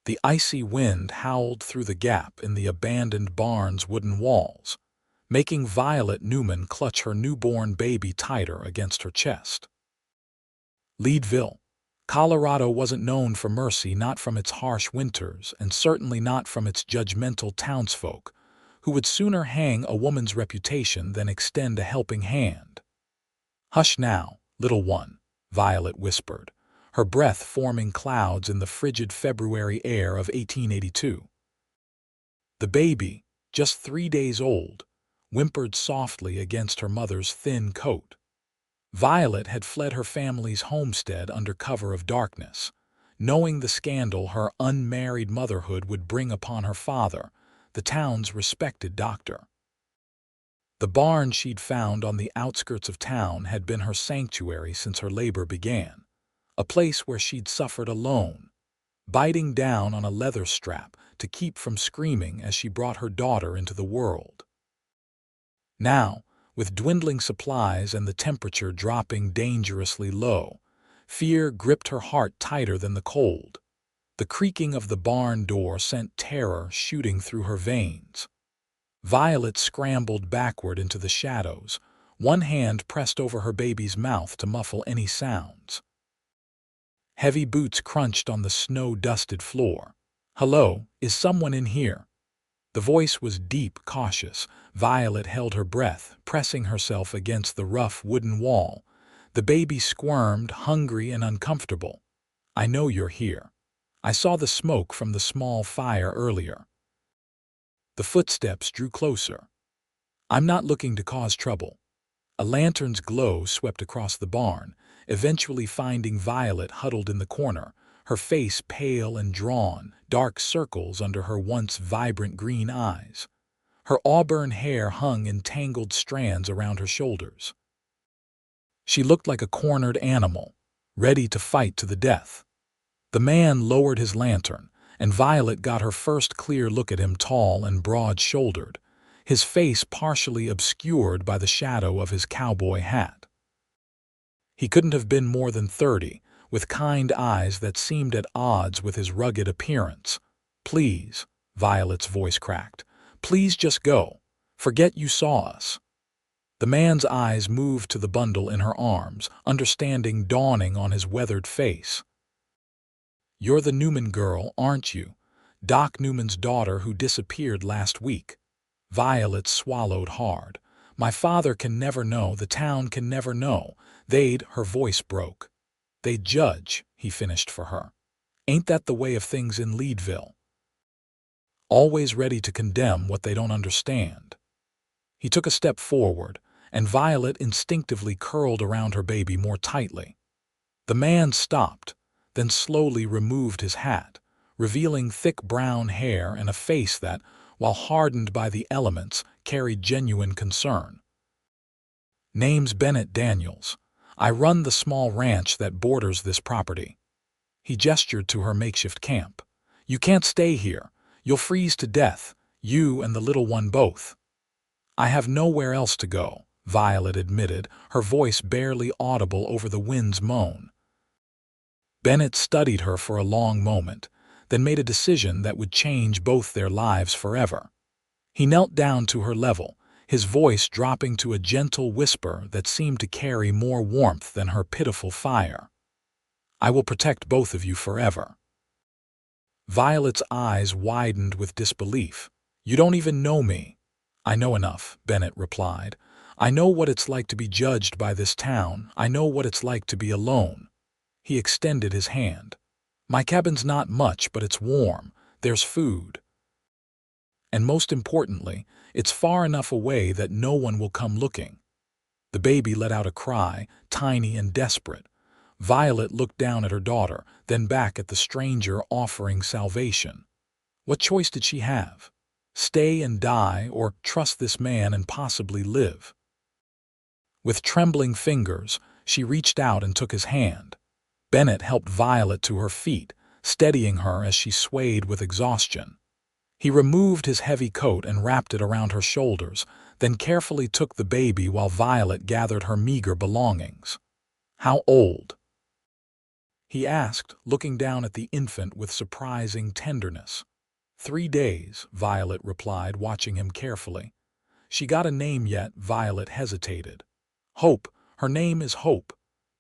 The icy wind howled through the gap in the abandoned barn's wooden walls, making Violet Newman clutch her newborn baby tighter against her chest. Leadville, Colorado wasn't known for mercy, not from its harsh winters, and certainly not from its judgmental townsfolk, who would sooner hang a woman's reputation than extend a helping hand. "Hush now, little one," Violet whispered, her breath forming clouds in the frigid February air of 1882. The baby, just 3 days old, whimpered softly against her mother's thin coat. Violet had fled her family's homestead under cover of darkness, knowing the scandal her unmarried motherhood would bring upon her father, the town's respected doctor. The barn she'd found on the outskirts of town had been her sanctuary since her labor began, a place where she'd suffered alone, biting down on a leather strap to keep from screaming as she brought her daughter into the world. Now, with dwindling supplies and the temperature dropping dangerously low, fear gripped her heart tighter than the cold. The creaking of the barn door sent terror shooting through her veins. Violet scrambled backward into the shadows, one hand pressed over her baby's mouth to muffle any sounds. Heavy boots crunched on the snow-dusted floor. "Hello, is someone in here?" The voice was deep, cautious. Violet held her breath, pressing herself against the rough wooden wall. The baby squirmed, hungry and uncomfortable. "I know you're here. I saw the smoke from the small fire earlier." The footsteps drew closer. "I'm not looking to cause trouble." A lantern's glow swept across the barn, eventually finding Violet huddled in the corner, her face pale and drawn, dark circles under her once vibrant green eyes. Her auburn hair hung in tangled strands around her shoulders. She looked like a cornered animal, ready to fight to the death. The man lowered his lantern, and Violet got her first clear look at him, tall and broad-shouldered, his face partially obscured by the shadow of his cowboy hat. He couldn't have been more than 30, with kind eyes that seemed at odds with his rugged appearance. "Please," Violet's voice cracked. "Please just go. Forget you saw us." The man's eyes moved to the bundle in her arms, understanding dawning on his weathered face. "You're the Newman girl, aren't you? Doc Newman's daughter who disappeared last week." Violet swallowed hard. "My father can never know, the town can never know. Her voice broke. "They'd judge," he finished for her. "Ain't that the way of things in Leadville? Always ready to condemn what they don't understand." He took a step forward, and Violet instinctively curled around her baby more tightly. The man stopped, then slowly removed his hat, revealing thick brown hair and a face that, while hardened by the elements, carried genuine concern. "Name's Bennett Daniels. I run the small ranch that borders this property." He gestured to her makeshift camp. "You can't stay here. You'll freeze to death, you and the little one both." "I have nowhere else to go," Violet admitted, her voice barely audible over the wind's moan. Bennett studied her for a long moment, then made a decision that would change both their lives forever. He knelt down to her level, his voice dropping to a gentle whisper that seemed to carry more warmth than her pitiful fire. "I will protect both of you forever." Violet's eyes widened with disbelief. "You don't even know me." "I know enough," Bennett replied. "I know what it's like to be judged by this town. I know what it's like to be alone." He extended his hand. "My cabin's not much, but it's warm. There's food. And most importantly, it's far enough away that no one will come looking." The baby let out a cry, tiny and desperate. Violet looked down at her daughter, then back at the stranger offering salvation. What choice did she have? Stay and die, or trust this man and possibly live? With trembling fingers, she reached out and took his hand. Bennett helped Violet to her feet, steadying her as she swayed with exhaustion. He removed his heavy coat and wrapped it around her shoulders, then carefully took the baby while Violet gathered her meager belongings. "How old?" he asked, looking down at the infant with surprising tenderness. 3 days, Violet replied, watching him carefully. She got a name yet? Violet hesitated. Hope. Her name is Hope.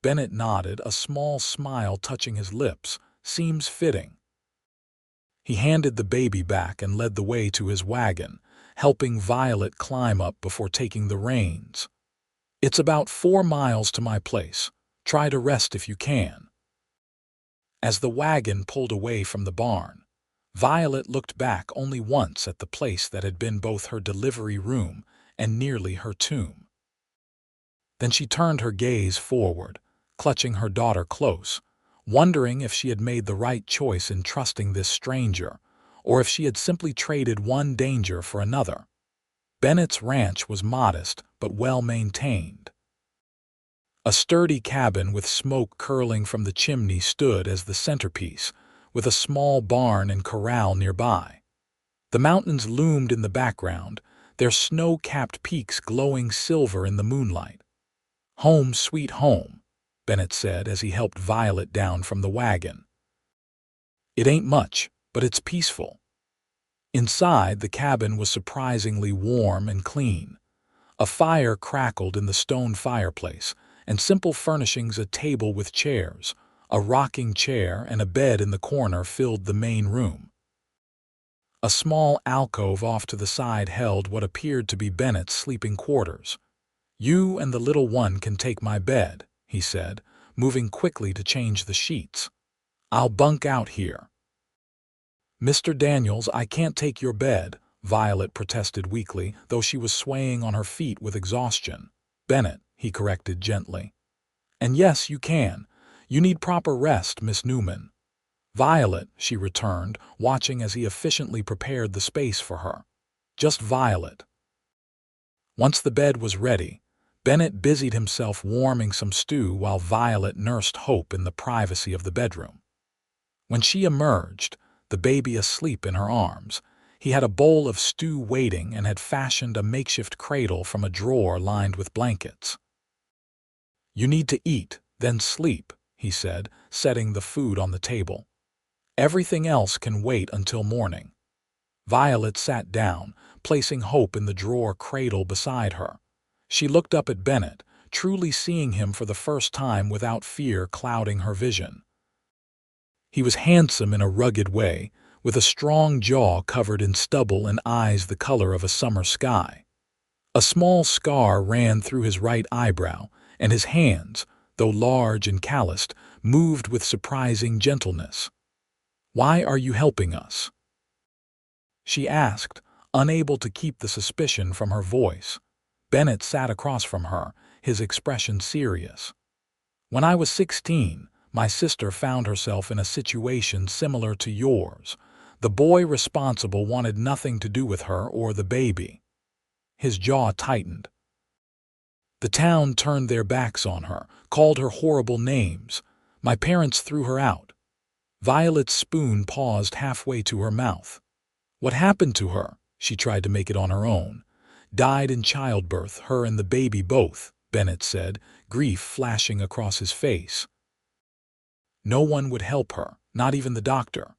Bennett nodded, a small smile touching his lips. Seems fitting. He handed the baby back and led the way to his wagon, helping Violet climb up before taking the reins. It's about 4 miles to my place. Try to rest if you can. As the wagon pulled away from the barn, Violet looked back only once at the place that had been both her delivery room and nearly her tomb. Then she turned her gaze forward, clutching her daughter close, wondering if she had made the right choice in trusting this stranger, or if she had simply traded one danger for another. Bennett's ranch was modest but well-maintained. A sturdy cabin with smoke curling from the chimney stood as the centerpiece, with a small barn and corral nearby. The mountains loomed in the background, their snow-capped peaks glowing silver in the moonlight. "Home, sweet home," Bennett said as he helped Violet down from the wagon. "It ain't much, but it's peaceful." Inside, the cabin was surprisingly warm and clean. A fire crackled in the stone fireplace, and simple furnishings, a table with chairs, a rocking chair, and a bed in the corner filled the main room. A small alcove off to the side held what appeared to be Bennett's sleeping quarters. "You and the little one can take my bed," he said, moving quickly to change the sheets. "I'll bunk out here." "Mr. Daniels, I can't take your bed," Violet protested weakly, though she was swaying on her feet with exhaustion. "Bennett," he corrected gently. "And yes, you can. You need proper rest, Miss Newman." "Violet," she returned, watching as he efficiently prepared the space for her. "Just Violet." Once the bed was ready, Bennett busied himself warming some stew while Violet nursed Hope in the privacy of the bedroom. When she emerged, the baby asleep in her arms, he had a bowl of stew waiting and had fashioned a makeshift cradle from a drawer lined with blankets. "You need to eat, then sleep," he said, setting the food on the table. "Everything else can wait until morning." Violet sat down, placing Hope in the drawer cradle beside her. She looked up at Bennett, truly seeing him for the first time without fear clouding her vision. He was handsome in a rugged way, with a strong jaw covered in stubble and eyes the color of a summer sky. A small scar ran through his right eyebrow, and his hands, though large and calloused, moved with surprising gentleness. "Why are you helping us?" she asked, unable to keep the suspicion from her voice. Bennett sat across from her, his expression serious. "When I was 16, my sister found herself in a situation similar to yours. The boy responsible wanted nothing to do with her or the baby." His jaw tightened. "The town turned their backs on her, called her horrible names. My parents threw her out." Violet's spoon paused halfway to her mouth. "What happened to her?" She tried to make it on her own. "Died in childbirth, her and the baby both," Bennett said, grief flashing across his face. "No one would help her, not even the doctor."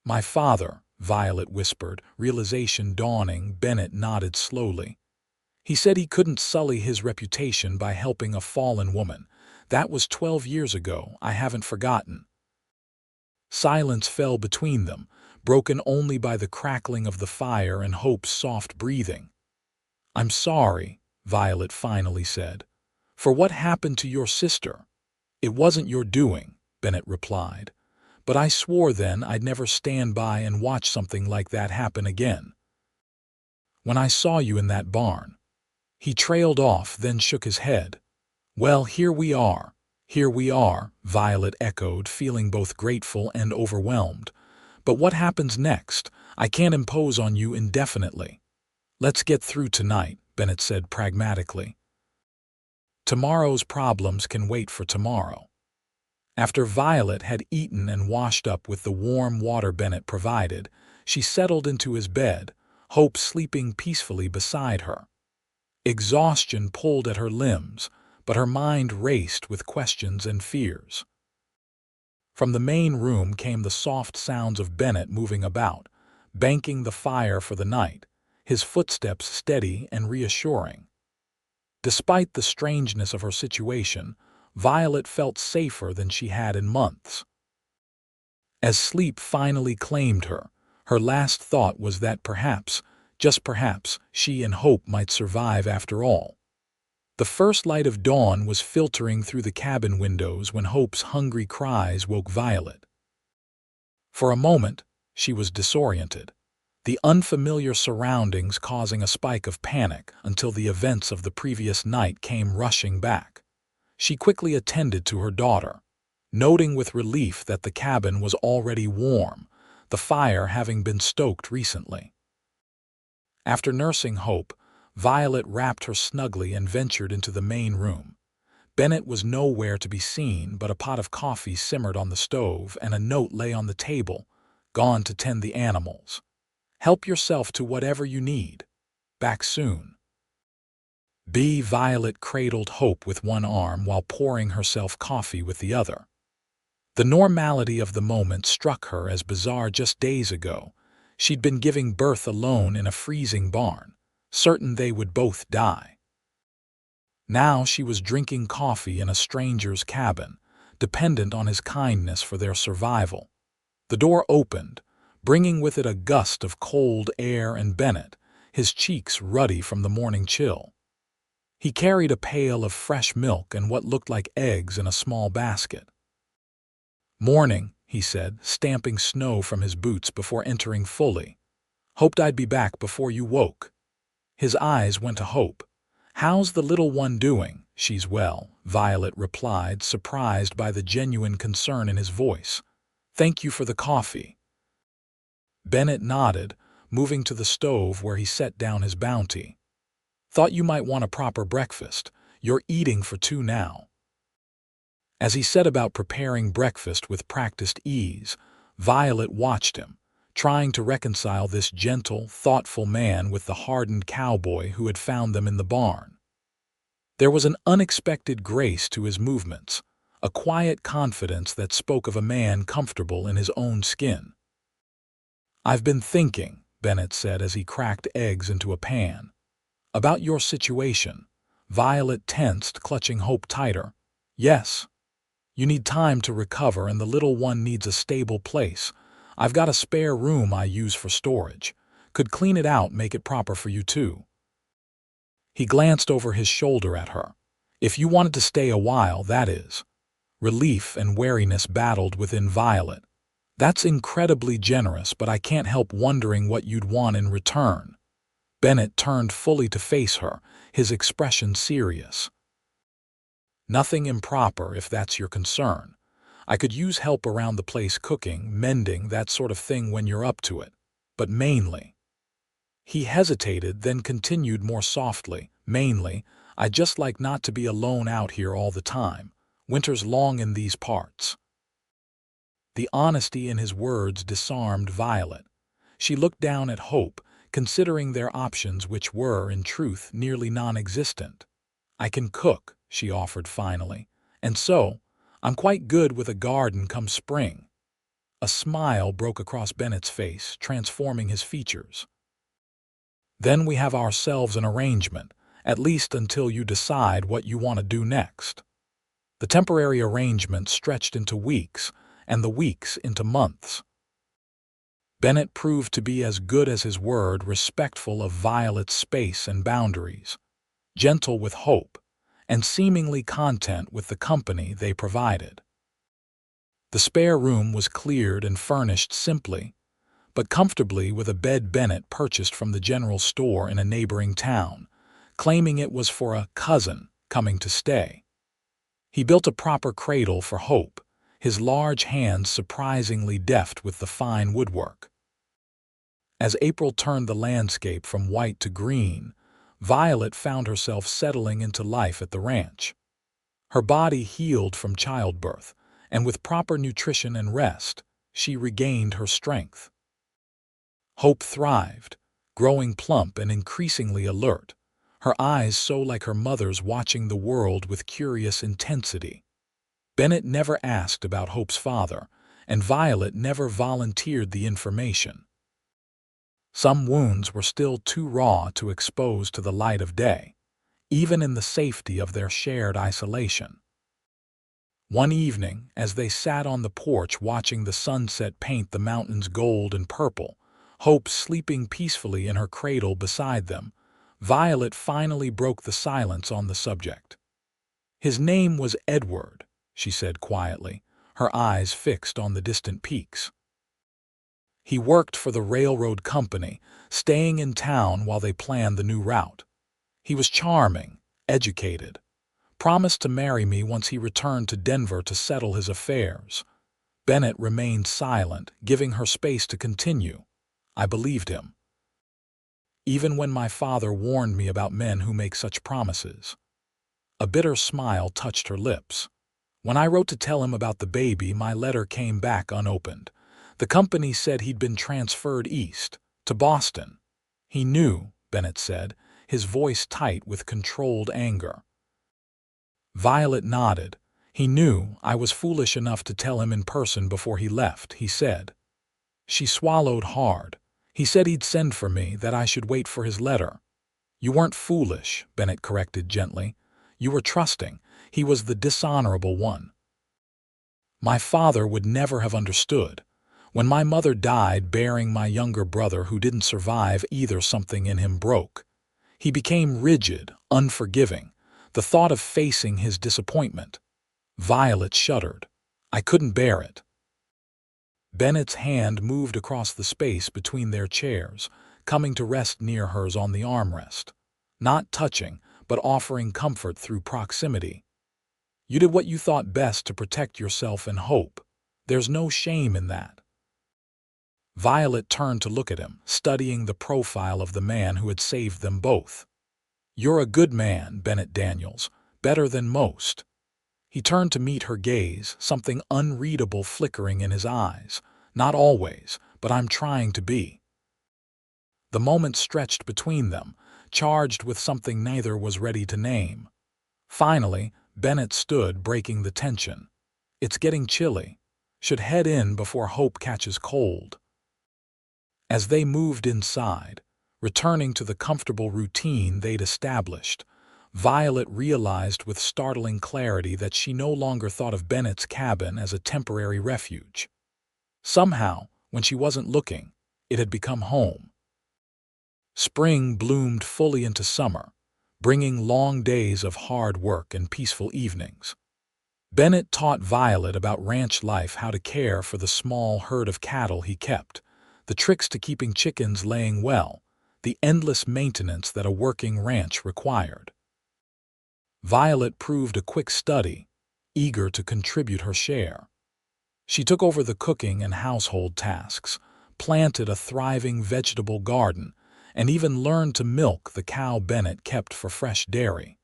"My father," Violet whispered, realization dawning. Bennett nodded slowly. "He said he couldn't sully his reputation by helping a fallen woman. That was 12 years ago. I haven't forgotten." Silence fell between them, broken only by the crackling of the fire and Hope's soft breathing. "I'm sorry," Violet finally said, "for what happened to your sister." "It wasn't your doing," Bennett replied. "But I swore then I'd never stand by and watch something like that happen again. When I saw you in that barn." He trailed off, then shook his head. "Well, here we are, Violet echoed, feeling both grateful and overwhelmed. "But what happens next? I can't impose on you indefinitely." "Let's get through tonight," Bennett said pragmatically. "Tomorrow's problems can wait for tomorrow." After Violet had eaten and washed up with the warm water Bennett provided, she settled into his bed, Hope sleeping peacefully beside her. Exhaustion pulled at her limbs, but her mind raced with questions and fears. From the main room came the soft sounds of Bennett moving about, banking the fire for the night, his footsteps steady and reassuring. Despite the strangeness of her situation, Violet felt safer than she had in months. As sleep finally claimed her, her last thought was that perhaps, just perhaps, she and Hope might survive after all. The first light of dawn was filtering through the cabin windows when Hope's hungry cries woke Violet. For a moment, she was disoriented, the unfamiliar surroundings causing a spike of panic until the events of the previous night came rushing back. She quickly attended to her daughter, noting with relief that the cabin was already warm, the fire having been stoked recently. After nursing Hope, Violet wrapped her snugly and ventured into the main room. Bennett was nowhere to be seen, but a pot of coffee simmered on the stove and a note lay on the table, "Gone to tend the animals. Help yourself to whatever you need. Back soon." Violet cradled Hope with one arm while pouring herself coffee with the other. The normality of the moment struck her as bizarre. Just days ago, she'd been giving birth alone in a freezing barn, certain they would both die. Now she was drinking coffee in a stranger's cabin, dependent on his kindness for their survival. The door opened, bringing with it a gust of cold air, and Bennett, his cheeks ruddy from the morning chill. He carried a pail of fresh milk and what looked like eggs in a small basket. "Morning," he said, stamping snow from his boots before entering fully. "Hoped I'd be back before you woke." His eyes went to Hope. "How's the little one doing?" "She's well," Violet replied, surprised by the genuine concern in his voice. "Thank you for the coffee." Bennett nodded, moving to the stove where he set down his bounty. "Thought you might want a proper breakfast. You're eating for two now." As he set about preparing breakfast with practiced ease, Violet watched him, trying to reconcile this gentle, thoughtful man with the hardened cowboy who had found them in the barn. There was an unexpected grace to his movements, a quiet confidence that spoke of a man comfortable in his own skin. "I've been thinking," Bennett said as he cracked eggs into a pan. "About your situation." Violet tensed, clutching Hope tighter. "Yes. You need time to recover, and the little one needs a stable place. I've got a spare room I use for storage. Could clean it out, make it proper for you too." He glanced over his shoulder at her. "If you wanted to stay a while, that is." Relief and wariness battled within Violet. "That's incredibly generous, but I can't help wondering what you'd want in return." Bennett turned fully to face her, his expression serious. "Nothing improper, if that's your concern. I could use help around the place, cooking, mending, that sort of thing when you're up to it. But mainly—" He hesitated, then continued more softly, "Mainly, I'd just like not to be alone out here all the time. Winter's long in these parts." The honesty in his words disarmed Violet. She looked down at Hope, considering their options, which were, in truth, nearly non-existent. "I can cook," she offered finally, "and so, I'm quite good with a garden come spring." A smile broke across Bennett's face, transforming his features. "Then we have ourselves an arrangement, at least until you decide what you want to do next." The temporary arrangement stretched into weeks, and the weeks into months. Bennett proved to be as good as his word, respectful of Violet's space and boundaries, gentle with Hope, and seemingly content with the company they provided. The spare room was cleared and furnished simply, but comfortably, with a bed Bennett purchased from the general store in a neighboring town, claiming it was for a cousin coming to stay. He built a proper cradle for Hope, his large hands surprisingly deft with the fine woodwork. As April turned the landscape from white to green, Violet found herself settling into life at the ranch. Her body healed from childbirth, and with proper nutrition and rest, she regained her strength. Hope thrived, growing plump and increasingly alert, her eyes so like her mother's, watching the world with curious intensity. Bennett never asked about Hope's father, and Violet never volunteered the information. Some wounds were still too raw to expose to the light of day, even in the safety of their shared isolation. One evening, as they sat on the porch watching the sunset paint the mountains gold and purple, Hope sleeping peacefully in her cradle beside them, Violet finally broke the silence on the subject. "His name was Edward," she said quietly, her eyes fixed on the distant peaks. "He worked for the railroad company, staying in town while they planned the new route. He was charming, educated, promised to marry me once he returned to Denver to settle his affairs." Bennett remained silent, giving her space to continue. "I believed him, even when my father warned me about men who make such promises." A bitter smile touched her lips. "When I wrote to tell him about the baby, my letter came back unopened. The company said he'd been transferred east, to Boston. He knew," Bennett said, his voice tight with controlled anger. Violet nodded. "He knew I was foolish enough to tell him in person before he left," he said. She swallowed hard. "He said he'd send for me, that I should wait for his letter." "You weren't foolish," Bennett corrected gently. "You were trusting. He was the dishonorable one. My father would never have understood. When my mother died bearing my younger brother who didn't survive either, something in him broke. He became rigid, unforgiving. The thought of facing his disappointment." Violet shuddered. "I couldn't bear it." Bennett's hand moved across the space between their chairs, coming to rest near hers on the armrest. Not touching, but offering comfort through proximity. "You did what you thought best to protect yourself and Hope. There's no shame in that." Violet turned to look at him, studying the profile of the man who had saved them both. "You're a good man, Bennett Daniels, better than most." He turned to meet her gaze, something unreadable flickering in his eyes. "Not always, but I'm trying to be." The moment stretched between them, charged with something neither was ready to name. Finally, Bennett stood, breaking the tension. "It's getting chilly. Should head in before Hope catches cold." As they moved inside, returning to the comfortable routine they'd established, Violet realized with startling clarity that she no longer thought of Bennett's cabin as a temporary refuge. Somehow, when she wasn't looking, it had become home. Spring bloomed fully into summer, bringing long days of hard work and peaceful evenings. Bennett taught Violet about ranch life, how to care for the small herd of cattle he kept, the tricks to keeping chickens laying well, the endless maintenance that a working ranch required. Violet proved a quick study, eager to contribute her share. She took over the cooking and household tasks, planted a thriving vegetable garden, and even learned to milk the cow Bennett kept for fresh dairy.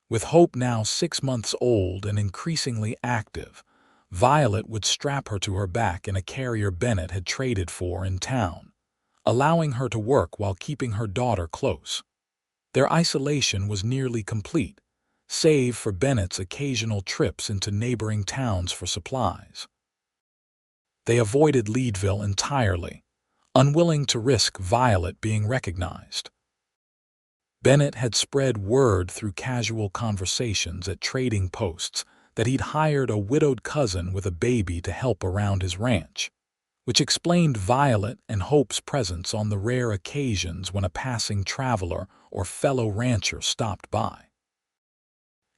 With Hope now 6 months old and increasingly active, Violet would strap her to her back in a carrier Bennett had traded for in town, allowing her to work while keeping her daughter close. Their isolation was nearly complete, save for Bennett's occasional trips into neighboring towns for supplies. They avoided Leadville entirely, unwilling to risk Violet being recognized. Bennett had spread word through casual conversations at trading posts that he'd hired a widowed cousin with a baby to help around his ranch, which explained Violet and Hope's presence on the rare occasions when a passing traveler or fellow rancher stopped by.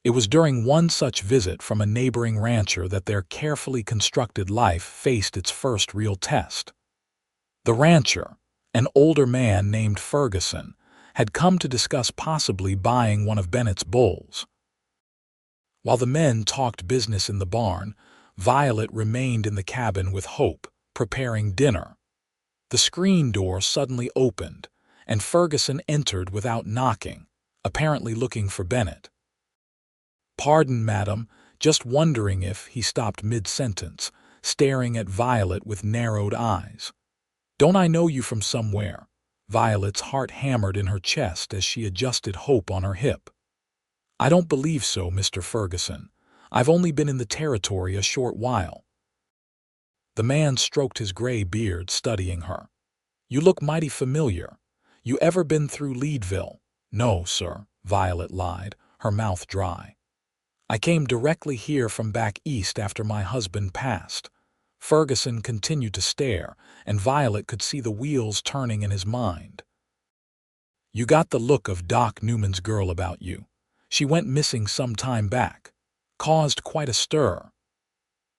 It was during one such visit from a neighboring rancher that their carefully constructed life faced its first real test. The rancher, an older man named Ferguson, had come to discuss possibly buying one of Bennett's bulls. While the men talked business in the barn, Violet remained in the cabin with Hope, preparing dinner. The screen door suddenly opened, and Ferguson entered without knocking, apparently looking for Bennett. "Pardon, madam, just wondering if," he stopped mid-sentence, staring at Violet with narrowed eyes. "Don't I know you from somewhere?" Violet's heart hammered in her chest as she adjusted Hope on her hip. "I don't believe so, Mr. Ferguson. I've only been in the territory a short while." The man stroked his gray beard, studying her. "You look mighty familiar. You ever been through Leadville?" "No, sir," Violet lied, her mouth dry. "I came directly here from back east after my husband passed." Ferguson continued to stare, and Violet could see the wheels turning in his mind. "You got the look of Doc Newman's girl about you. She went missing some time back. Caused quite a stir."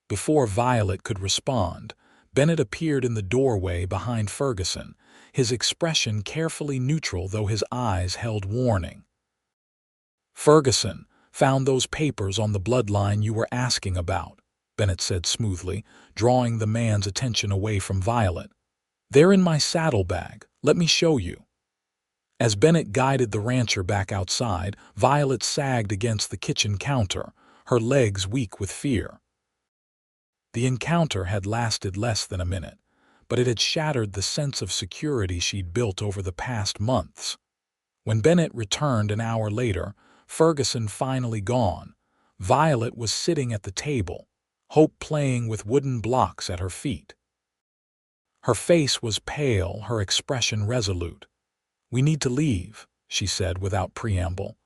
Before Violet could respond, Bennett appeared in the doorway behind Ferguson, his expression carefully neutral though his eyes held warning. "Ferguson found those papers on the bloodline you were asking about," Bennett said smoothly, drawing the man's attention away from Violet. "They're in my saddlebag. Let me show you." As Bennett guided the rancher back outside, Violet sagged against the kitchen counter, her legs weak with fear. The encounter had lasted less than a minute, but it had shattered the sense of security she'd built over the past months. When Bennett returned an hour later, Ferguson finally gone, Violet was sitting at the table, Hope playing with wooden blocks at her feet. Her face was pale, her expression resolute. "We need to leave," she said without preamble.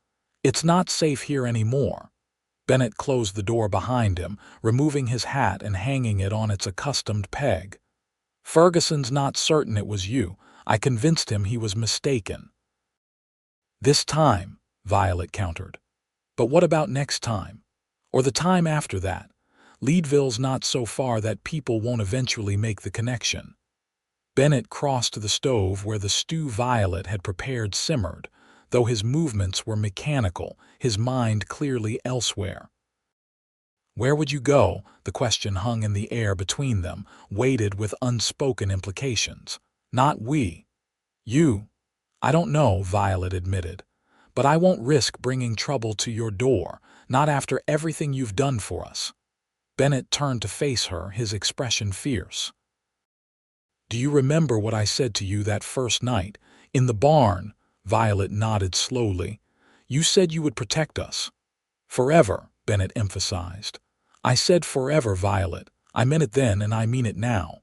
"It's not safe here anymore." Bennett closed the door behind him, removing his hat and hanging it on its accustomed peg. "Ferguson's not certain it was you. I convinced him he was mistaken." "This time," Violet countered. "But what about next time? Or the time after that? Leadville's not so far that people won't eventually make the connection." Bennett crossed to the stove where the stew Violet had prepared simmered, though his movements were mechanical, his mind clearly elsewhere. "Where would you go?" The question hung in the air between them, weighted with unspoken implications. "Not we. You." "I don't know," Violet admitted. "But I won't risk bringing trouble to your door, not after everything you've done for us." Bennett turned to face her, his expression fierce. "Do you remember what I said to you that first night? In the barn?" Violet nodded slowly. "You said you would protect us." "Forever," Bennett emphasized. "I said forever, Violet. I meant it then and I mean it now."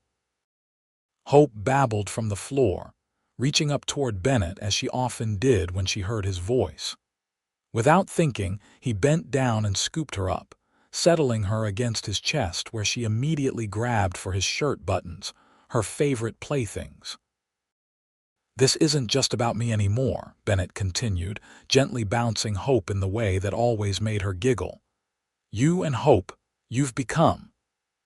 Hope babbled from the floor, reaching up toward Bennett as she often did when she heard his voice. Without thinking, he bent down and scooped her up, settling her against his chest where she immediately grabbed for his shirt buttons, her favorite playthings. "This isn't just about me anymore," Bennett continued, gently bouncing Hope in the way that always made her giggle. "You and Hope, you've become."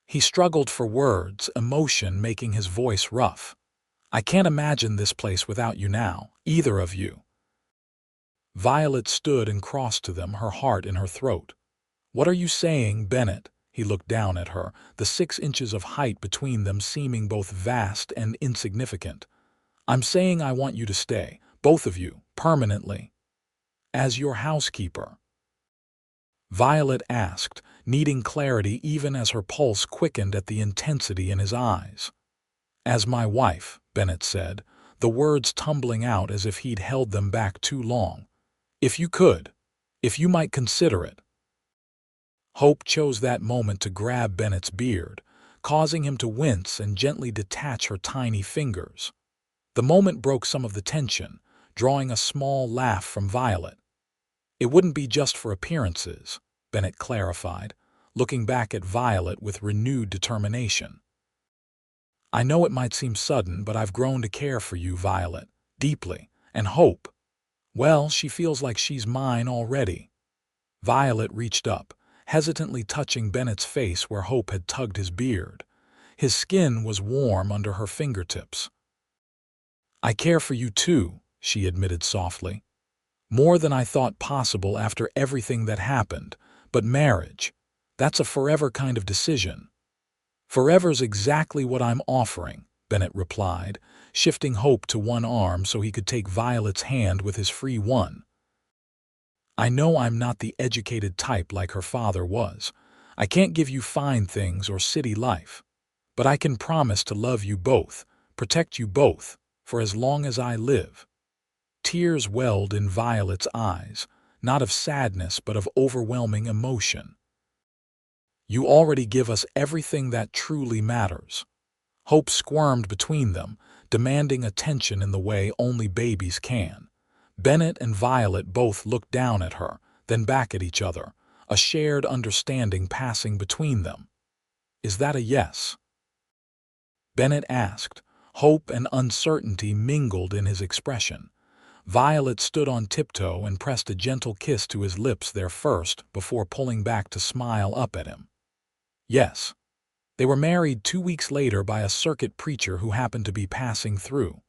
He struggled for words, emotion making his voice rough. "I can't imagine this place without you now, either of you." Violet stood and crossed to them, her heart in her throat. "What are you saying, Bennett?" He looked down at her, the 6 inches of height between them seeming both vast and insignificant. "I'm saying I want you to stay, both of you, permanently." "As your housekeeper?" Violet asked, needing clarity even as her pulse quickened at the intensity in his eyes. "As my wife," Bennett said, the words tumbling out as if he'd held them back too long. "If you could. If you might consider it." Hope chose that moment to grab Bennett's beard, causing him to wince and gently detach her tiny fingers. The moment broke some of the tension, drawing a small laugh from Violet. "It wouldn't be just for appearances," Bennett clarified, looking back at Violet with renewed determination. "I know it might seem sudden, but I've grown to care for you, Violet, deeply, and Hope, well, she feels like she's mine already." Violet reached up, hesitantly touching Bennett's face where Hope had tugged his beard. His skin was warm under her fingertips. "I care for you too," she admitted softly. "More than I thought possible after everything that happened, but marriage, that's a forever kind of decision." "Forever's exactly what I'm offering," Bennett replied, shifting Hope to one arm so he could take Violet's hand with his free one. "I know I'm not the educated type like her father was. I can't give you fine things or city life. But I can promise to love you both, protect you both, for as long as I live." Tears welled in Violet's eyes, not of sadness but of overwhelming emotion. You already give us everything that truly matters." Hope squirmed between them, demanding attention in the way only babies can. Bennett and Violet both looked down at her, then back at each other, a shared understanding passing between them. "Is that a yes?" Bennett asked. Hope and uncertainty mingled in his expression. Violet stood on tiptoe and pressed a gentle kiss to his lips there first before pulling back to smile up at him. "Yes." They were married 2 weeks later by a circuit preacher who happened to be passing through.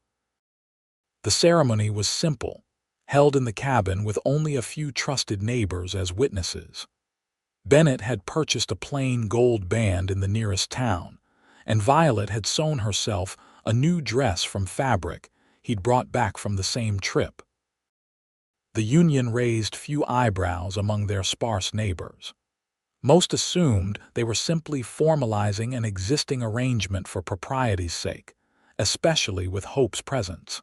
The ceremony was simple, held in the cabin with only a few trusted neighbors as witnesses. Bennett had purchased a plain gold band in the nearest town, and Violet had sewn herself a new dress from fabric he'd brought back from the same trip. The union raised few eyebrows among their sparse neighbors. Most assumed they were simply formalizing an existing arrangement for propriety's sake, especially with Hope's presence.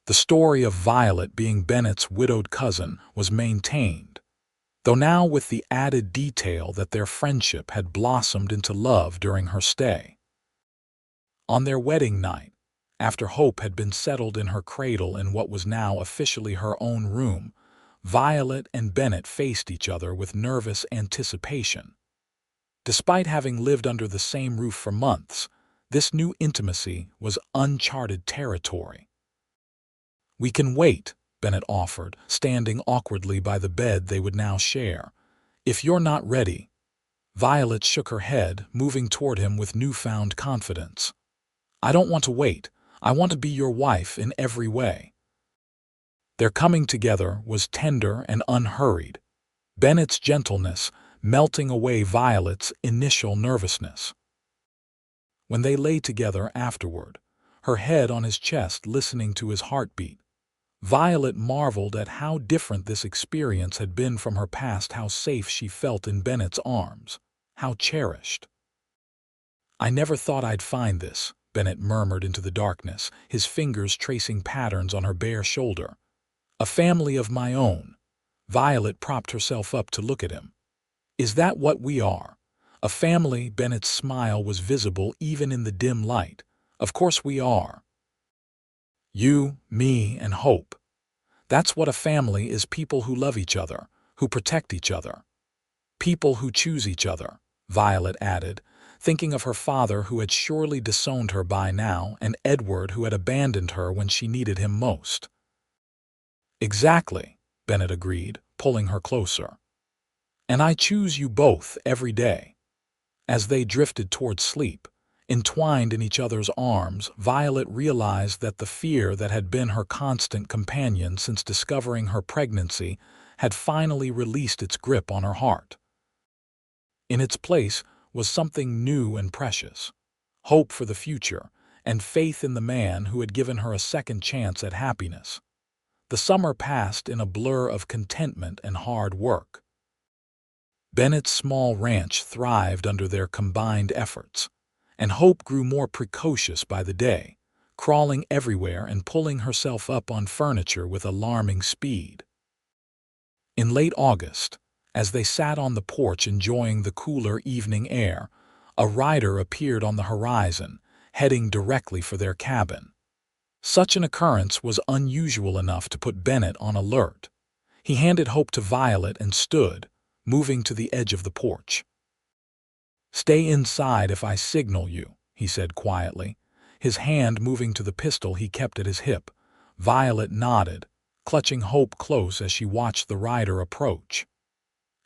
The story of Violet being Bennett's widowed cousin was maintained, though now with the added detail that their friendship had blossomed into love during her stay. On their wedding night, after Hope had been settled in her cradle in what was now officially her own room, Violet and Bennett faced each other with nervous anticipation. Despite having lived under the same roof for months, this new intimacy was uncharted territory. "We can wait," Bennett offered, standing awkwardly by the bed they would now share. "If you're not ready." Violet shook her head, moving toward him with newfound confidence. "I don't want to wait. I want to be your wife in every way." Their coming together was tender and unhurried, Bennett's gentleness melting away Violet's initial nervousness. When they lay together afterward, her head on his chest listening to his heartbeat, Violet marveled at how different this experience had been from her past, how safe she felt in Bennett's arms, how cherished. "I never thought I'd find this," Bennett murmured into the darkness, his fingers tracing patterns on her bare shoulder. "A family of my own." Violet propped herself up to look at him. "Is that what we are? A family?" Bennett's smile was visible even in the dim light. "Of course we are. You, me, and Hope. That's what a family is, people who love each other, who protect each other. People who choose each other," Violet added, thinking of her father who had surely disowned her by now and Edward who had abandoned her when she needed him most. "Exactly," Bennett agreed, pulling her closer. "And I choose you both every day." As they drifted toward sleep, entwined in each other's arms, Violet realized that the fear that had been her constant companion since discovering her pregnancy had finally released its grip on her heart. In its place was something new and precious, hope for the future, and faith in the man who had given her a second chance at happiness. The summer passed in a blur of contentment and hard work. Bennett's small ranch thrived under their combined efforts, and Hope grew more precocious by the day, crawling everywhere and pulling herself up on furniture with alarming speed. In late August, as they sat on the porch enjoying the cooler evening air, a rider appeared on the horizon, heading directly for their cabin. Such an occurrence was unusual enough to put Bennett on alert. He handed Hope to Violet and stood, moving to the edge of the porch. "Stay inside if I signal you," he said quietly, his hand moving to the pistol he kept at his hip. Violet nodded, clutching Hope close as she watched the rider approach.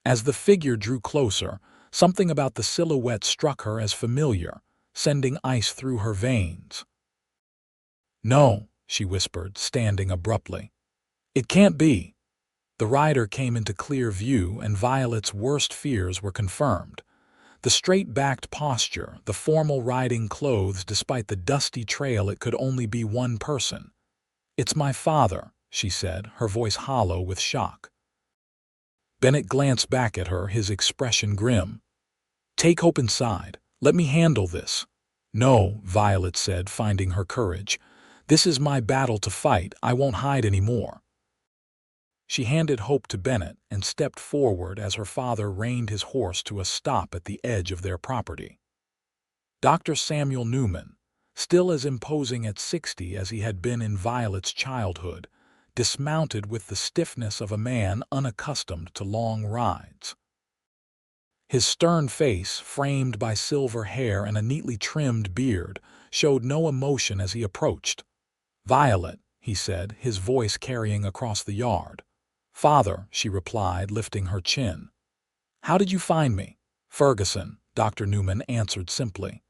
As the figure drew closer, something about the silhouette struck her as familiar, sending ice through her veins. "No," she whispered, standing abruptly. "It can't be." The rider came into clear view, and Violet's worst fears were confirmed. The straight-backed posture, the formal riding clothes, despite the dusty trail, it could only be one person. "It's my father," she said, her voice hollow with shock. Bennett glanced back at her, his expression grim. "Take Hope inside. Let me handle this." "No," Violet said, finding her courage. "This is my battle to fight. I won't hide anymore." She handed Hope to Bennett and stepped forward as her father reined his horse to a stop at the edge of their property. Dr. Samuel Newman, still as imposing at 60 as he had been in Violet's childhood, dismounted with the stiffness of a man unaccustomed to long rides. His stern face, framed by silver hair and a neatly trimmed beard, showed no emotion as he approached. "Violet," he said, his voice carrying across the yard. "Father," she replied, lifting her chin. "How did you find me?" "Ferguson," Dr. Newman answered simply.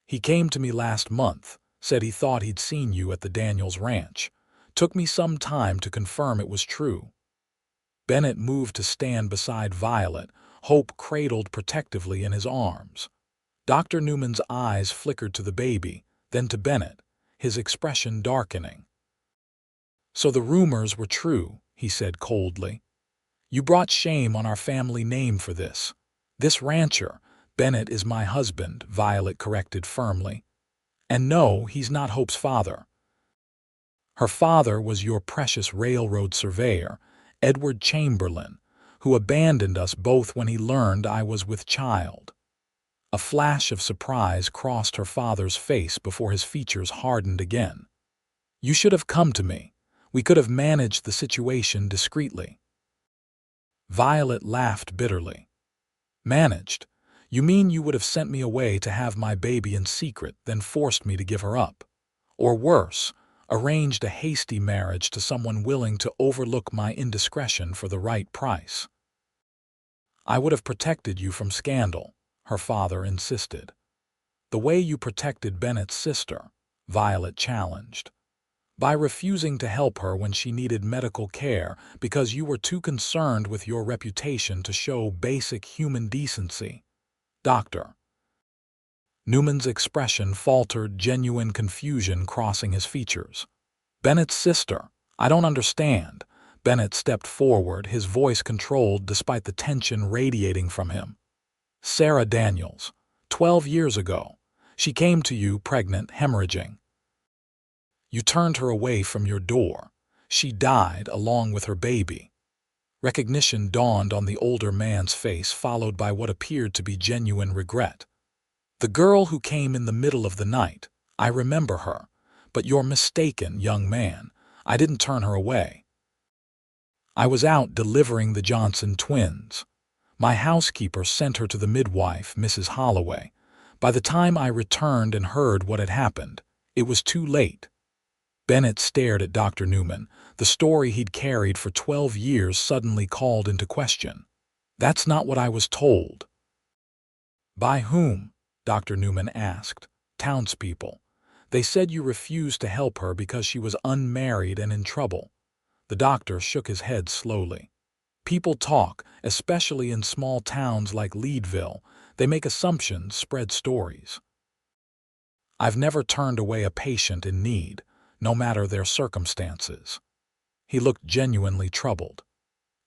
"He came to me last month, said he thought he'd seen you at the Daniels ranch. Took me some time to confirm it was true." Bennett moved to stand beside Violet, Hope cradled protectively in his arms. Dr. Newman's eyes flickered to the baby, then to Bennett, his expression darkening. "So the rumors were true," he said coldly. "You brought shame on our family name for this. This rancher, Bennett, is my husband," Violet corrected firmly. "And no, he's not Hope's father. Her father was your precious railroad surveyor, Edward Chamberlain, who abandoned us both when he learned I was with child." A flash of surprise crossed her father's face before his features hardened again. "You should have come to me. We could have managed the situation discreetly." Violet laughed bitterly. "Managed? You mean you would have sent me away to have my baby in secret, then forced me to give her up? Or worse, arranged a hasty marriage to someone willing to overlook my indiscretion for the right price?" "I would have protected you from scandal," her father insisted. "The way you protected Bennett's sister," Violet challenged. "By refusing to help her when she needed medical care because you were too concerned with your reputation to show basic human decency." "Doctor." Newman's expression faltered, genuine confusion crossing his features. "Bennett's sister? I don't understand." Bennett stepped forward, his voice controlled despite the tension radiating from him. "Sarah Daniels. 12 years ago. She came to you pregnant, hemorrhaging. You turned her away from your door. She died along with her baby." Recognition dawned on the older man's face, followed by what appeared to be genuine regret. "The girl who came in the middle of the night. I remember her. But you're mistaken, young man. I didn't turn her away. I was out delivering the Johnson twins. My housekeeper sent her to the midwife, Mrs. Holloway. By the time I returned and heard what had happened, it was too late." Bennett stared at Dr. Newman. The story he'd carried for 12 years suddenly called into question. "That's not what I was told." "By whom?" Dr. Newman asked. "Townspeople. They said you refused to help her because she was unmarried and in trouble." The doctor shook his head slowly. "People talk, especially in small towns like Leadville. They make assumptions, spread stories. I've never turned away a patient in need, no matter their circumstances." He looked genuinely troubled.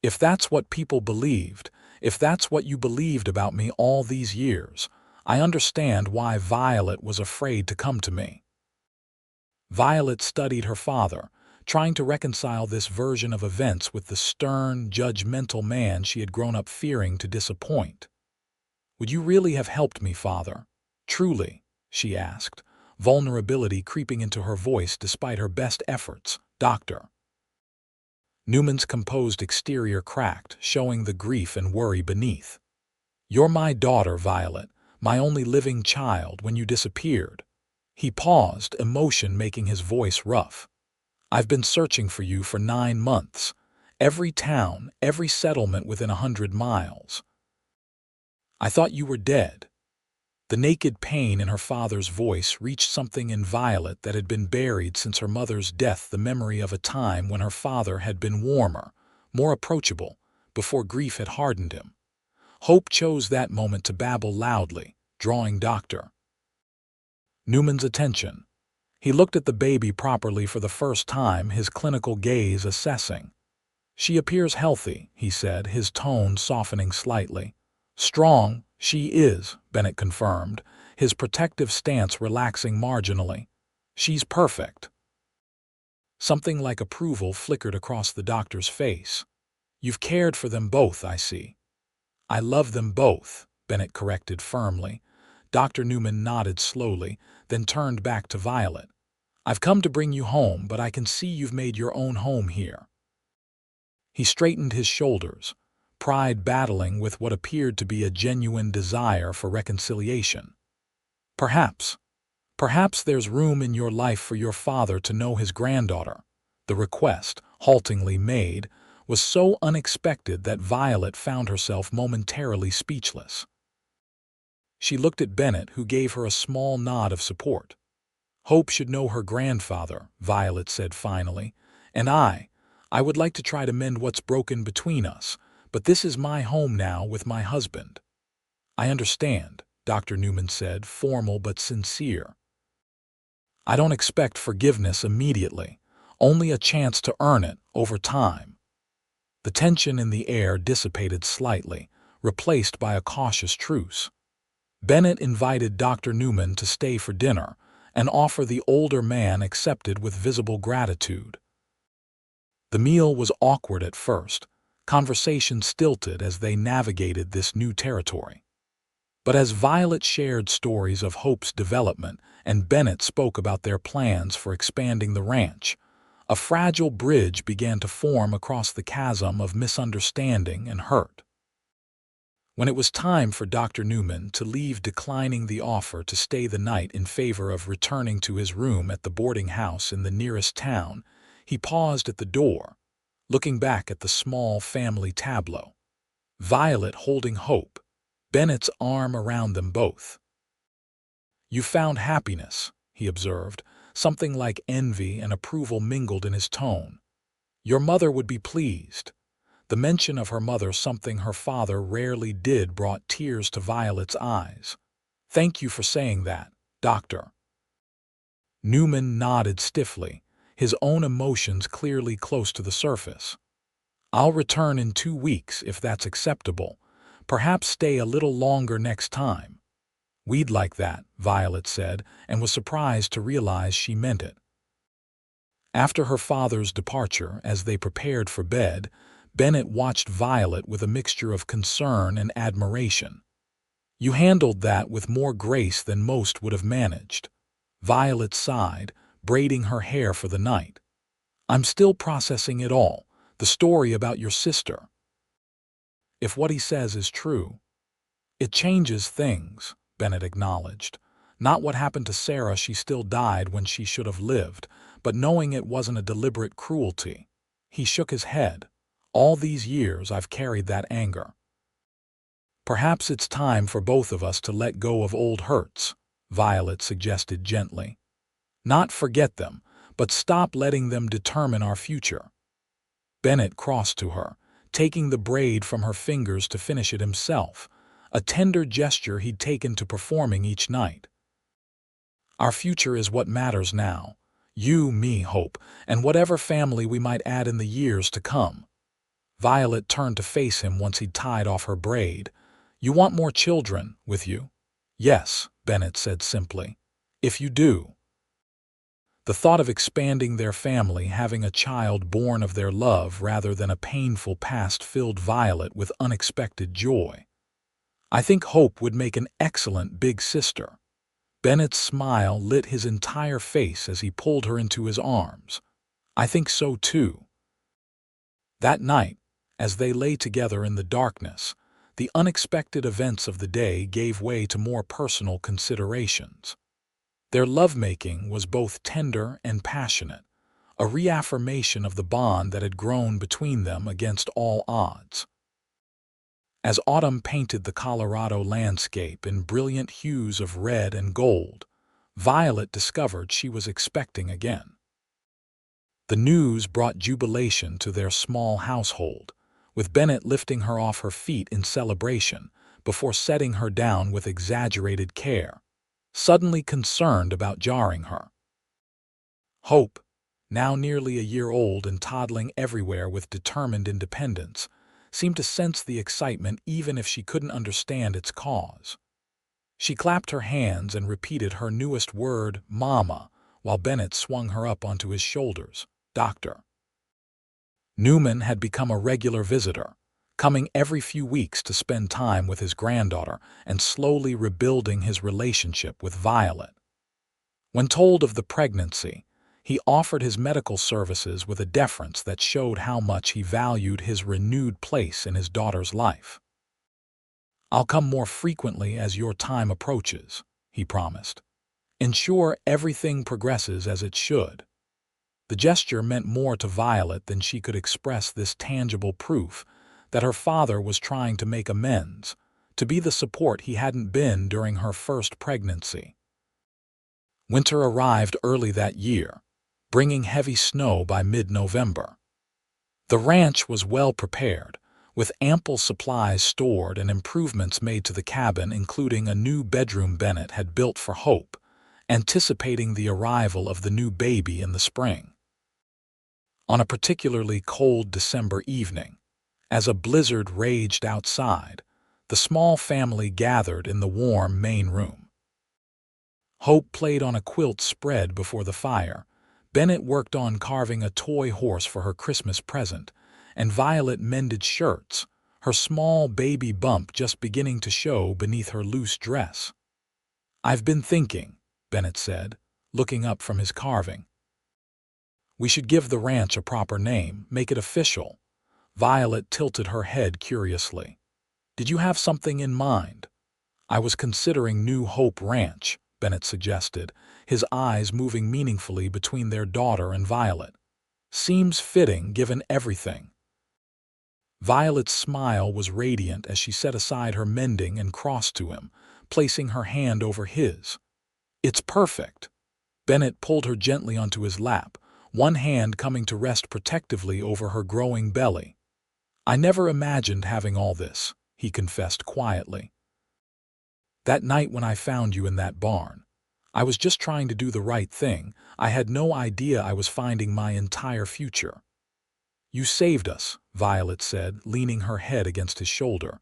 "If that's what people believed, if that's what you believed about me all these years, I understand why Violet was afraid to come to me." Violet studied her father, trying to reconcile this version of events with the stern, judgmental man she had grown up fearing to disappoint. "Would you really have helped me, Father? Truly?" she asked, vulnerability creeping into her voice despite her best efforts. "Doctor." Newman's composed exterior cracked, showing the grief and worry beneath. "You're my daughter, Violet, my only living child. When you disappeared." He paused, emotion making his voice rough. "I've been searching for you for 9 months. Every town, every settlement within 100 miles. I thought you were dead." The naked pain in her father's voice reached something in Violet that had been buried since her mother's death, the memory of a time when her father had been warmer, more approachable, before grief had hardened him. Hope chose that moment to babble loudly, drawing Dr. Newman's attention. He looked at the baby properly for the first time, his clinical gaze assessing. "She appears healthy," he said, his tone softening slightly. "Strong, she is," Bennett confirmed, his protective stance relaxing marginally. "She's perfect." Something like approval flickered across the doctor's face. "You've cared for them both, I see." "I love them both," Bennett corrected firmly. Dr. Newman nodded slowly, then turned back to Violet. "I've come to bring you home, but I can see you've made your own home here." He straightened his shoulders, pride battling with what appeared to be a genuine desire for reconciliation. "Perhaps. Perhaps there's room in your life for your father to know his granddaughter." The request, haltingly made, was so unexpected that Violet found herself momentarily speechless. She looked at Bennett, who gave her a small nod of support. "Hope should know her grandfather," Violet said finally, "and I would like to try to mend what's broken between us, but this is my home now with my husband." "I understand," Dr. Newman said, formal but sincere. "I don't expect forgiveness immediately, only a chance to earn it over time." The tension in the air dissipated slightly, replaced by a cautious truce. Bennett invited Dr. Newman to stay for dinner, an offer the older man accepted with visible gratitude. The meal was awkward at first, conversation stilted as they navigated this new territory. But as Violet shared stories of Hope's development and Bennett spoke about their plans for expanding the ranch, a fragile bridge began to form across the chasm of misunderstanding and hurt. When it was time for Dr. Newman to leave, declining the offer to stay the night in favor of returning to his room at the boarding house in the nearest town, he paused at the door, looking back at the small family tableau. Violet holding Hope, Bennett's arm around them both. "You found happiness," he observed, something like envy and approval mingled in his tone. "Your mother would be pleased." The mention of her mother, something her father rarely did, brought tears to Violet's eyes. "Thank you for saying that, Doctor." Newman nodded stiffly, his own emotions clearly close to the surface. "I'll return in 2 weeks if that's acceptable. Perhaps stay a little longer next time." "We'd like that," Violet said, and was surprised to realize she meant it. After her father's departure, as they prepared for bed, Bennett watched Violet with a mixture of concern and admiration. "You handled that with more grace than most would have managed." Violet sighed, braiding her hair for the night. "I'm still processing it all, the story about your sister. If what he says is true, it changes things," Bennett acknowledged. "Not what happened to Sarah, she still died when she should have lived, but knowing it wasn't a deliberate cruelty." He shook his head. "All these years I've carried that anger." "Perhaps it's time for both of us to let go of old hurts," Violet suggested gently. "Not forget them, but stop letting them determine our future." Bennett crossed to her, taking the braid from her fingers to finish it himself, a tender gesture he'd taken to performing each night. "Our future is what matters now. You, me, Hope, and whatever family we might add in the years to come." Violet turned to face him once he'd tied off her braid. "You want more children with you?" "Yes," Bennett said simply. "If you do." The thought of expanding their family, having a child born of their love rather than a painful past, filled Violet with unexpected joy. "I think Hope would make an excellent big sister." Bennett's smile lit his entire face as he pulled her into his arms. "I think so too." That night, as they lay together in the darkness, the unexpected events of the day gave way to more personal considerations. Their lovemaking was both tender and passionate, a reaffirmation of the bond that had grown between them against all odds. As autumn painted the Colorado landscape in brilliant hues of red and gold, Violet discovered she was expecting again. The news brought jubilation to their small household, with Bennett lifting her off her feet in celebration before setting her down with exaggerated care, suddenly concerned about jarring her. Hope, now nearly a year old and toddling everywhere with determined independence, seemed to sense the excitement even if she couldn't understand its cause. She clapped her hands and repeated her newest word, "Mama," while Bennett swung her up onto his shoulders. doctor. Newman had become a regular visitor, coming every few weeks to spend time with his granddaughter and slowly rebuilding his relationship with Violet. When told of the pregnancy, he offered his medical services with a deference that showed how much he valued his renewed place in his daughter's life. "I'll come more frequently as your time approaches," he promised. "Ensure everything progresses as it should." The gesture meant more to Violet than she could express, this tangible proof that her father was trying to make amends, to be the support he hadn't been during her first pregnancy. Winter arrived early that year, bringing heavy snow by mid-November. The ranch was well prepared, with ample supplies stored and improvements made to the cabin, including a new bedroom Bennett had built for Hope, anticipating the arrival of the new baby in the spring. On a particularly cold December evening, as a blizzard raged outside, the small family gathered in the warm main room. Hope played on a quilt spread before the fire, Bennett worked on carving a toy horse for her Christmas present, and Violet mended shirts, her small baby bump just beginning to show beneath her loose dress. "I've been thinking," Bennett said, looking up from his carving. "We should give the ranch a proper name, make it official." Violet tilted her head curiously. "Did you have something in mind?" "I was considering New Hope Ranch," Bennett suggested, his eyes moving meaningfully between their daughter and Violet. "Seems fitting given everything." Violet's smile was radiant as she set aside her mending and crossed to him, placing her hand over his. "It's perfect." Bennett pulled her gently onto his lap, one hand coming to rest protectively over her growing belly. "I never imagined having all this," he confessed quietly. "That night when I found you in that barn, I was just trying to do the right thing. I had no idea I was finding my entire future." "You saved us," Violet said, leaning her head against his shoulder.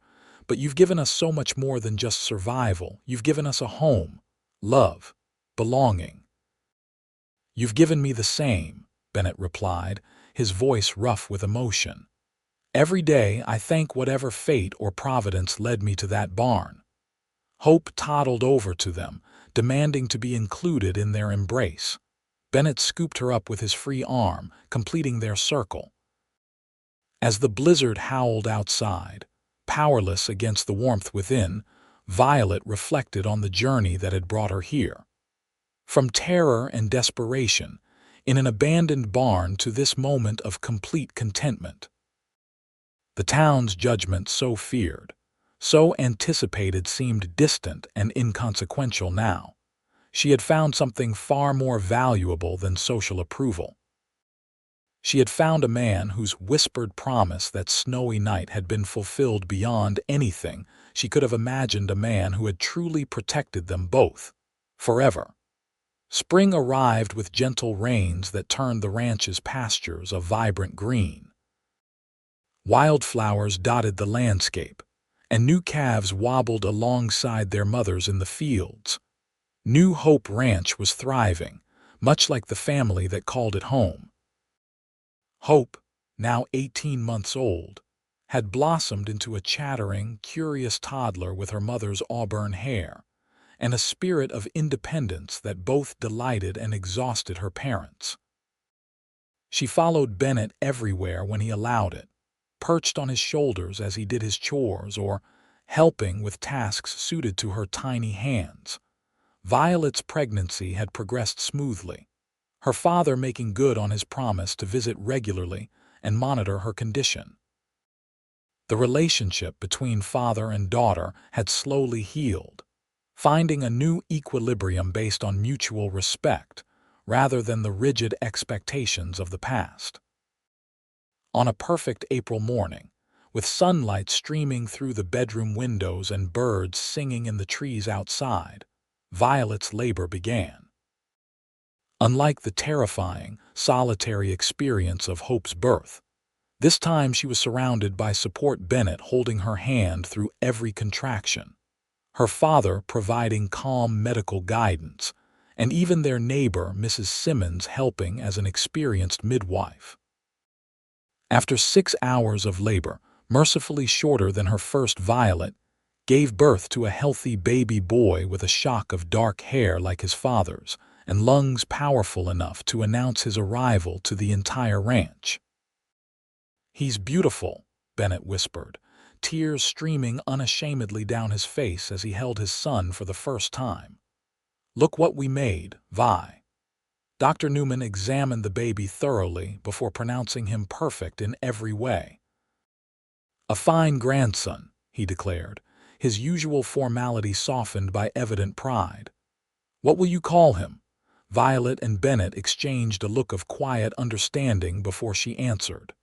"But you've given us so much more than just survival. You've given us a home, love, belonging." "You've given me the same," Bennett replied, his voice rough with emotion. "Every day I thank whatever fate or providence led me to that barn." Hope toddled over to them, demanding to be included in their embrace. Bennett scooped her up with his free arm, completing their circle. As the blizzard howled outside, powerless against the warmth within, Violet reflected on the journey that had brought her here. From terror and desperation, in an abandoned barn, to this moment of complete contentment. The town's judgment, so feared, so anticipated, seemed distant and inconsequential now. She had found something far more valuable than social approval. She had found a man whose whispered promise that snowy night had been fulfilled beyond anything she could have imagined, a man who had truly protected them both, forever. Spring arrived with gentle rains that turned the ranch's pastures a vibrant green. Wildflowers dotted the landscape, and new calves wobbled alongside their mothers in the fields. New Hope Ranch was thriving, much like the family that called it home. Hope, now 18 months old, had blossomed into a chattering, curious toddler with her mother's auburn hair, and a spirit of independence that both delighted and exhausted her parents. She followed Bennett everywhere when he allowed it, perched on his shoulders as he did his chores or helping with tasks suited to her tiny hands. Violet's pregnancy had progressed smoothly, her father making good on his promise to visit regularly and monitor her condition. The relationship between father and daughter had slowly healed, finding a new equilibrium based on mutual respect rather than the rigid expectations of the past. On a perfect April morning, with sunlight streaming through the bedroom windows and birds singing in the trees outside, Violet's labor began. Unlike the terrifying, solitary experience of Hope's birth, this time she was surrounded by support, Bennett holding her hand through every contraction, her father providing calm medical guidance, and even their neighbor, Mrs. Simmons, helping as an experienced midwife. After 6 hours of labor, mercifully shorter than her first, Violet gave birth to a healthy baby boy with a shock of dark hair like his father's and lungs powerful enough to announce his arrival to the entire ranch. "He's beautiful," Bennett whispered, tears streaming unashamedly down his face as he held his son for the first time. "Look what we made, Vi." Dr. Newman examined the baby thoroughly before pronouncing him perfect in every way. "A fine grandson," he declared, his usual formality softened by evident pride. "What will you call him?" Violet and Bennett exchanged a look of quiet understanding before she answered.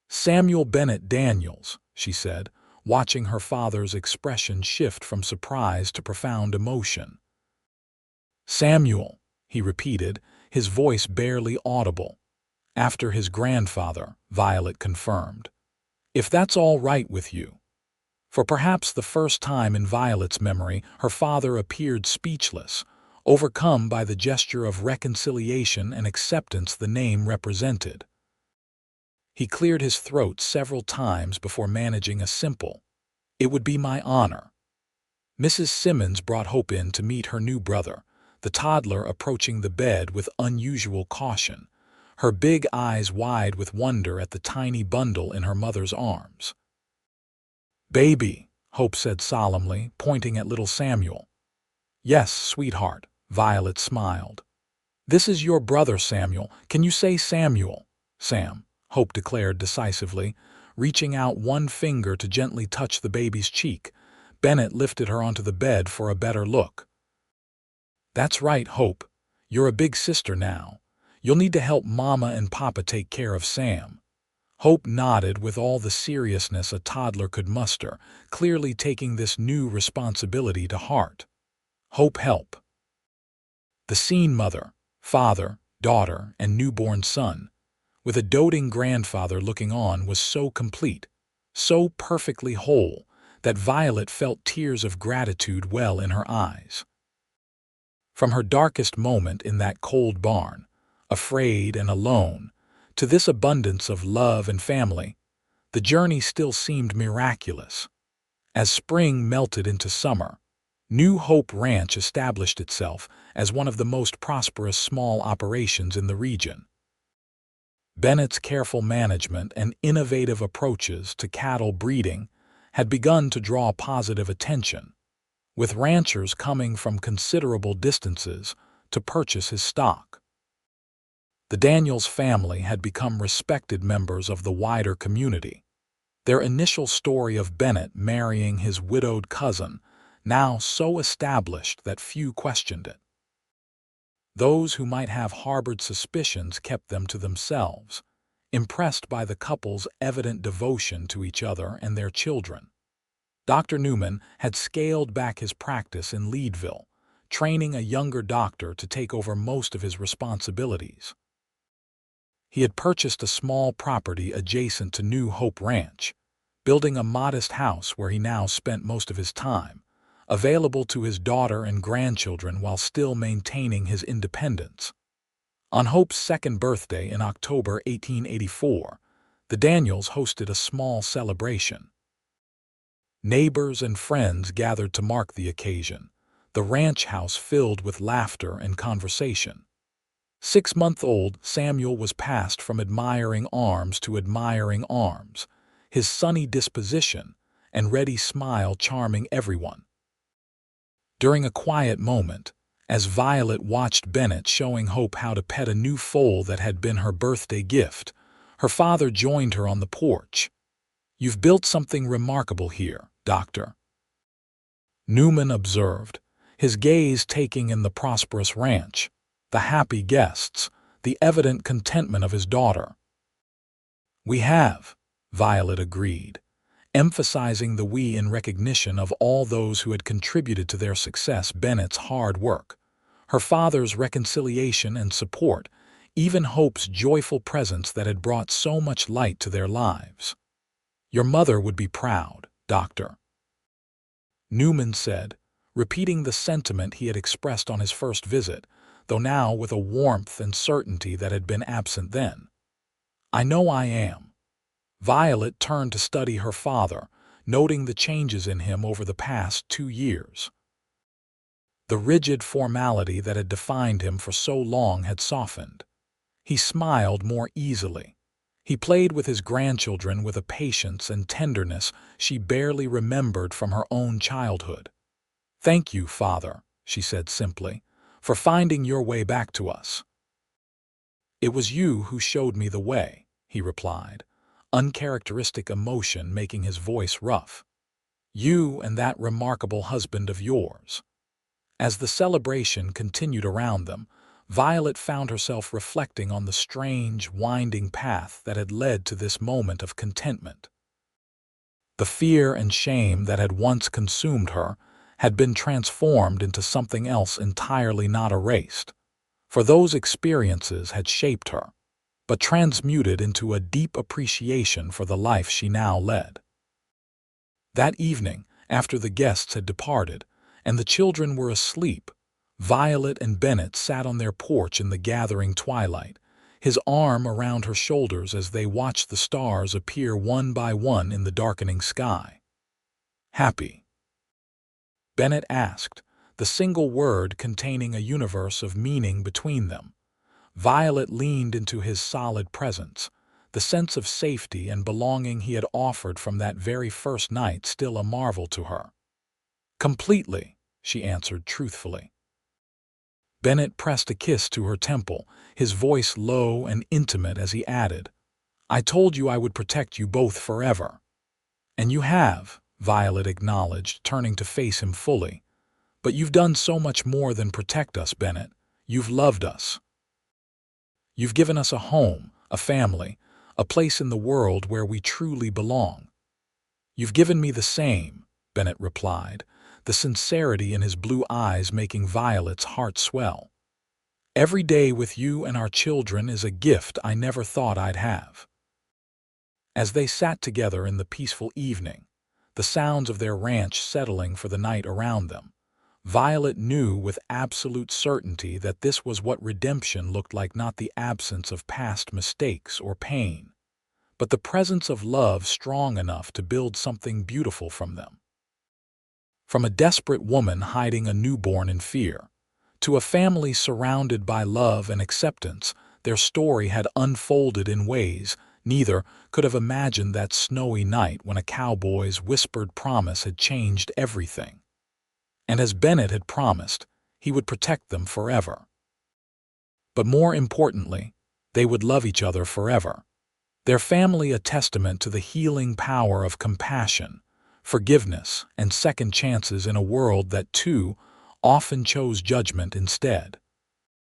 "Samuel Bennett Daniels," she said, watching her father's expression shift from surprise to profound emotion. "Samuel," he repeated, his voice barely audible. "After his grandfather," Violet confirmed. "If that's all right with you." For perhaps the first time in Violet's memory, her father appeared speechless, overcome by the gesture of reconciliation and acceptance the name represented. He cleared his throat several times before managing a simple, "It would be my honor." Mrs. Simmons brought Hope in to meet her new brother, the toddler approaching the bed with unusual caution, her big eyes wide with wonder at the tiny bundle in her mother's arms. "Baby," Hope said solemnly, pointing at little Samuel. "Yes, sweetheart," Violet smiled. "This is your brother, Samuel. Can you say Samuel?" "Sam," Hope declared decisively, reaching out one finger to gently touch the baby's cheek. Bennett lifted her onto the bed for a better look. "That's right, Hope. You're a big sister now. You'll need to help Mama and Papa take care of Sam." Hope nodded with all the seriousness a toddler could muster, clearly taking this new responsibility to heart. Hope help. The scene, mother, father, daughter, and newborn son, with a doting grandfather looking on, was so complete, so perfectly whole, that Violet felt tears of gratitude well in her eyes. From her darkest moment in that cold barn, afraid and alone, to this abundance of love and family, the journey still seemed miraculous. As spring melted into summer, New Hope Ranch established itself as one of the most prosperous small operations in the region. Bennett's careful management and innovative approaches to cattle breeding had begun to draw positive attention, with ranchers coming from considerable distances to purchase his stock. The Daniels family had become respected members of the wider community. Their initial story of Bennett marrying his widowed cousin, now so established that few questioned it. Those who might have harbored suspicions kept them to themselves, impressed by the couple's evident devotion to each other and their children. Dr. Newman had scaled back his practice in Leadville, training a younger doctor to take over most of his responsibilities. He had purchased a small property adjacent to New Hope Ranch, building a modest house where he now spent most of his time, available to his daughter and grandchildren while still maintaining his independence. On Hope's second birthday in October 1884, the Daniels hosted a small celebration. Neighbors and friends gathered to mark the occasion, the ranch house filled with laughter and conversation. 6-month-old Samuel was passed from admiring arms to admiring arms, his sunny disposition and ready smile charming everyone. During a quiet moment, as Violet watched Bennett showing Hope how to pet a new foal that had been her birthday gift, her father joined her on the porch. "You've built something remarkable here, Doctor," Newman observed, his gaze taking in the prosperous ranch, the happy guests, the evident contentment of his daughter. "We have," Violet agreed, emphasizing the we in recognition of all those who had contributed to their success: Bennett's hard work, her father's reconciliation and support, even Hope's joyful presence that had brought so much light to their lives. "Your mother would be proud, Doctor," Newman said, repeating the sentiment he had expressed on his first visit, though now with a warmth and certainty that had been absent then. "I know I am." Violet turned to study her father, noting the changes in him over the past 2 years. The rigid formality that had defined him for so long had softened. He smiled more easily. He played with his grandchildren with a patience and tenderness she barely remembered from her own childhood. "Thank you, Father," she said simply, "for finding your way back to us." "It was you who showed me the way," he replied, uncharacteristic emotion making his voice rough. "You and that remarkable husband of yours." As the celebration continued around them, Violet found herself reflecting on the strange, winding path that had led to this moment of contentment. The fear and shame that had once consumed her had been transformed into something else entirely not erased, for those experiences had shaped her, but transmuted into a deep appreciation for the life she now led. That evening, after the guests had departed, and the children were asleep, Violet and Bennett sat on their porch in the gathering twilight, his arm around her shoulders as they watched the stars appear one by one in the darkening sky. "Happy?" Bennett asked, the single word containing a universe of meaning between them. Violet leaned into his solid presence, the sense of safety and belonging he had offered from that very first night still a marvel to her. "Completely," she answered truthfully. Bennett pressed a kiss to her temple, his voice low and intimate as he added, "I told you I would protect you both forever." "And you have," Violet acknowledged, turning to face him fully. "But you've done so much more than protect us, Bennett. You've loved us. You've given us a home, a family, a place in the world where we truly belong." "You've given me the same," Bennett replied, the sincerity in his blue eyes making Violet's heart swell. "Every day with you and our children is a gift I never thought I'd have." As they sat together in the peaceful evening, the sounds of their ranch settling for the night around them, Violet knew with absolute certainty that this was what redemption looked like, not the absence of past mistakes or pain, but the presence of love strong enough to build something beautiful from them. From a desperate woman hiding a newborn in fear, to a family surrounded by love and acceptance, their story had unfolded in ways neither could have imagined that snowy night when a cowboy's whispered promise had changed everything. And as Bennett had promised, he would protect them forever. But more importantly, they would love each other forever. Their family a testament to the healing power of compassion, forgiveness, and second chances in a world that too often chose judgment instead.